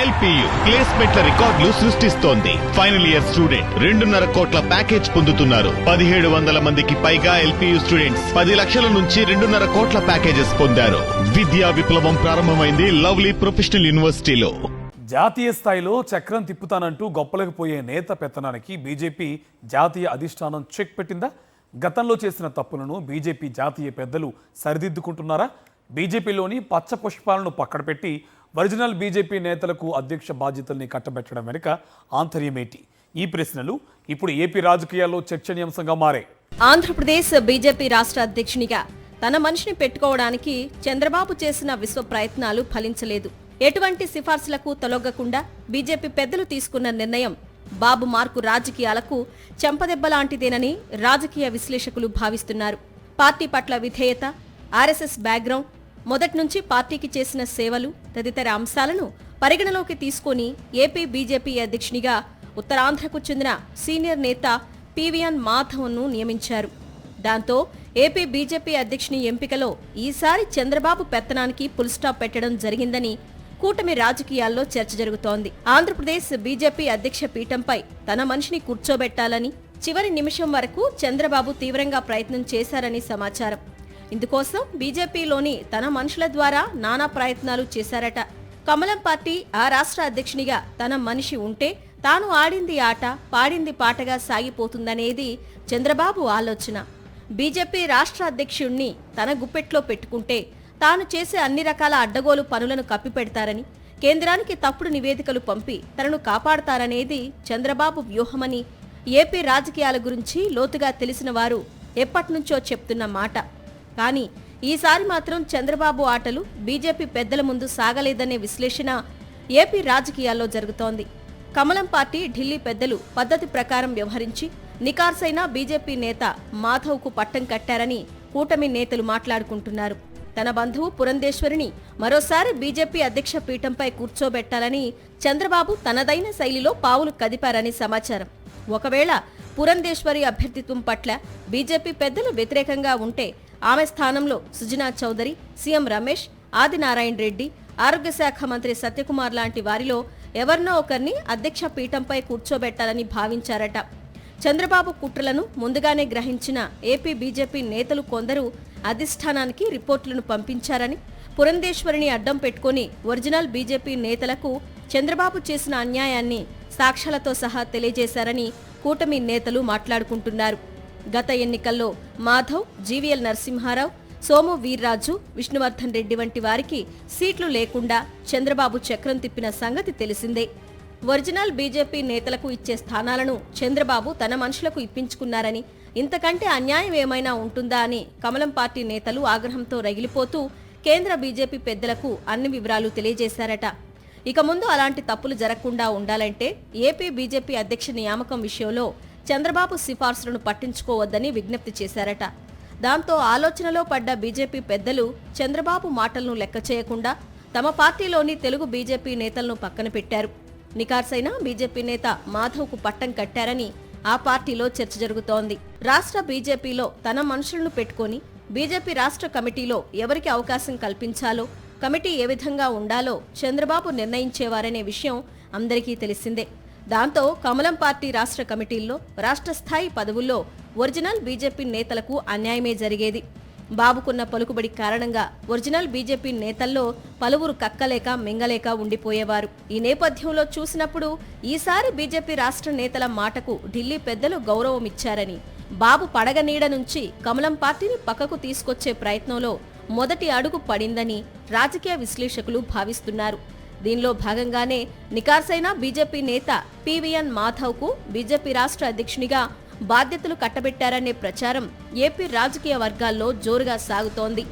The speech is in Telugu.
ఎల్పియు ప్లేస్మెంట్ల రికార్డులు సృష్టిస్తోంది. ఫైనల్ ఇయర్ స్టూడెంట్ 2.5 కోట్ల ప్యాకేజ్ పొందుతున్నారు. 1700 మందికి పైగా ఎల్పియు స్టూడెంట్స్ 10 లక్షల నుంచి 2.5 కోట్ల ప్యాకేజెస్ పొందారు. విద్యా విప్లవం ప్రారంభమైంది లవ్లీ ప్రొఫెషనల్ యూనివర్సిటీలో. జాతీయ స్థాయిలో చక్రం తిప్పుతానంటూ గొప్పలకు పోయే నేత పెత్తనానికి బీజేపీ జాతీయ అధిష్టానం చెక్ పెట్టిందా? గతంలో చేసిన తప్పులను బీజేపీ జాతీయ పెద్దలు సరిదిద్దుకుంటున్నారా? బీజేపీలోని పచ్చ పుష్పాలను పక్కన పెట్టి ఒరిజినల్ బీజేపీ నేతలకు అధ్యక్ష బాధ్యతల్ని కట్టబెట్టడం వెనుక ఆంతర్యమేంటి? ఈ ప్రశ్నలు ఇప్పుడు ఏపీ రాజకీయాల్లో చర్చనీయాంశంగా మారాయి. ఆంధ్రప్రదేశ్ బీజేపీ రాష్ట్ర అధ్యక్షునిగా తన మనిషిని పెట్టుకోవడానికి చంద్రబాబు చేసిన విశ్వ ప్రయత్నాలు ఫలించలేదు. ఎటువంటి సిఫార్సులకు తొలగకుండా బీజేపీ పెద్దలు తీసుకున్న నిర్ణయం బాబు మార్కు రాజకీయాలకు చెంపదెబ్బలాంటిదేనని రాజకీయ విశ్లేషకులు భావిస్తున్నారు. పార్టీ పట్ల విధేయత, ఆర్ఎస్ఎస్ బ్యాక్గ్రౌండ్, మొదటి నుంచి పార్టీకి చేసిన సేవలు తదితర అంశాలను పరిగణలోకి తీసుకుని ఏపీ బీజేపీ అధ్యక్షునిగా ఉత్తరాంధ్రకు చెందిన సీనియర్ నేత పివిఎన్ మాధవ్ను నియమించారు. దాంతో ఏపీ బీజేపీ అధ్యక్షుని ఎంపికలో ఈసారి చంద్రబాబు పెత్తనానికి ఫుల్ స్టాప్ పెట్టడం జరిగిందని కూటమి రాజకీయాల్లో చర్చ జరుగుతోంది. ఆంధ్రప్రదేశ్ బీజేపీ అధ్యక్ష పీఠంపై తన మనిషిని కూర్చోబెట్టాలని చివరి నిమిషం వరకు చంద్రబాబు తీవ్రంగా ప్రయత్నం చేశారని సమాచారం. ఇందుకోసం బీజేపీలోని తన మనుషుల ద్వారా నానా ప్రయత్నాలు చేశారట. కమలం పార్టీ ఆ రాష్ట్ర అధ్యక్షునిగా తన మనిషి ఉంటే తాను ఆడింది ఆట, పాడింది పాటగా సాగిపోతుందనేది చంద్రబాబు ఆలోచన. బీజేపీ రాష్ట్ర అధ్యక్షుణ్ణి తన గుప్పెట్లో పెట్టుకుంటే తాను చేసే అన్ని రకాల అడ్డగోలు పనులను కప్పిపెడతారని, కేంద్రానికి తప్పుడు నివేదికలు పంపి తనను కాపాడతారనేది చంద్రబాబు వ్యూహమని ఏపీ రాజకీయాల గురించి లోతుగా తెలిసిన వారు ఎప్పటినుంచో చెప్తున్న మాట. కానీ ఈసారి మాత్రం చంద్రబాబు ఆటలు బీజేపీ పెద్దల ముందు సాగలేదనే విశ్లేషణ ఏపీ రాజకీయాల్లో జరుగుతోంది. కమలం పార్టీ ఢిల్లీ పెద్దలు పద్ధతి ప్రకారం వ్యవహరించి నికార్సైన బీజేపీ నేత మాధవ్కు పట్టం కట్టారని కూటమి నేతలు మాట్లాడుకుంటున్నారు. తన బంధువు పురంధేశ్వరిని మరోసారి బీజేపీ అధ్యక్ష పీఠంపై కూర్చోబెట్టాలని చంద్రబాబు తనదైన శైలిలో పావులు కదిపారని సమాచారం. ఒకవేళ పురంధేశ్వరి అభ్యర్థిత్వం పట్ల బీజేపీ పెద్దలు వ్యతిరేకంగా ఉంటే ఆమె స్థానంలో సుజనా చౌదరి, సీఎం రమేష్, ఆదినారాయణ రెడ్డి, ఆరోగ్య శాఖ మంత్రి సత్యకుమార్ లాంటి వారిలో ఎవరినో ఒకరిని అధ్యక్ష పీఠంపై కూర్చోబెట్టాలని భావించారట. చంద్రబాబు కుట్రలను ముందుగానే గ్రహించిన ఏపీ బీజేపీ నేతలు కొందరు అధిష్టానానికి రిపోర్టులను పంపించారని, పురంధేశ్వరిని అడ్డం పెట్టుకుని ఒరిజినల్ బీజేపీ నేతలకు చంద్రబాబు చేసిన అన్యాయాన్ని సాక్ష్యాలతో సహా తెలియజేశారని కూటమి నేతలు మాట్లాడుకుంటున్నారు. గత ఎన్నికల్లో మాధవ్, జీవీఎల్ నరసింహారావు, సోము వీర్రాజు, విష్ణువర్ధన్ రెడ్డి వంటి వారికి సీట్లు లేకుండా చంద్రబాబు చక్రం తిప్పిన సంగతి తెలిసిందే. ఒరిజినల్ బీజేపీ నేతలకు ఇచ్చే స్థానాలను చంద్రబాబు తన మనుషులకు ఇప్పించుకున్నారని, ఇంతకంటే అన్యాయం ఏమైనా ఉంటుందా అని కమలం పార్టీ నేతలు ఆగ్రహంతో రగిలిపోతూ కేంద్ర బీజేపీ పెద్దలకు అన్ని వివరాలు తెలియజేశారట. ఇక ముందు అలాంటి తప్పులు జరగకుండా ఉండాలంటే ఏపీ బీజేపీ అధ్యక్ష నియామకం విషయంలో చంద్రబాబు సిఫార్సులను పట్టించుకోవద్దని విజ్ఞప్తి చేశారట. దాంతో ఆలోచనలో పడ్డ బీజేపీ పెద్దలు చంద్రబాబు మాటలను లెక్క చేయకుండా తమ పార్టీలోని తెలుగు బీజేపీ నేతలను పక్కన పెట్టారు. నికార్సైన బీజేపీ నేత మాధవ్కు పట్టం కట్టారని ఆ పార్టీలో చర్చ జరుగుతోంది. రాష్ట్ర బీజేపీలో తన మనుషులను పెట్టుకుని బీజేపీ రాష్ట్ర కమిటీలో ఎవరికి అవకాశం కల్పించాలో, కమిటీ ఏ విధంగా ఉండాలో చంద్రబాబు నిర్ణయించేవారనే విషయం అందరికీ తెలిసిందే. దాంతో కమలం పార్టీ రాష్ట్ర కమిటీల్లో రాష్ట్ర స్థాయి పదవుల్లో ఒరిజినల్ బీజేపీ నేతలకు అన్యాయమే జరిగేది. బాబుకున్న పలుకుబడి కారణంగా ఒరిజినల్ బీజేపీ నేతల్లో పలువురు కక్కలేక మింగలేక ఉండిపోయేవారు. ఈ నేపథ్యంలో చూసినప్పుడు ఈసారి బీజేపీ రాష్ట్ర నేతల మాటకు ఢిల్లీ పెద్దలు గౌరవమిచ్చారని, బాబు పడగ నీడ నుంచి కమలం పార్టీని పక్కకు తీసుకొచ్చే ప్రయత్నంలో మొదటి అడుగు పడిందని రాజకీయ విశ్లేషకులు భావిస్తున్నారు. దీనిలో భాగంగానే నికార్సైన బీజేపీ నేత పివిఎన్ మాధవ్కు బీజేపీ రాష్ట్ర అధ్యక్షునిగా బాధ్యతలు కట్టబెట్టారనే ప్రచారం ఏపీ రాజకీయ వర్గాల్లో జోరుగా సాగుతోంది.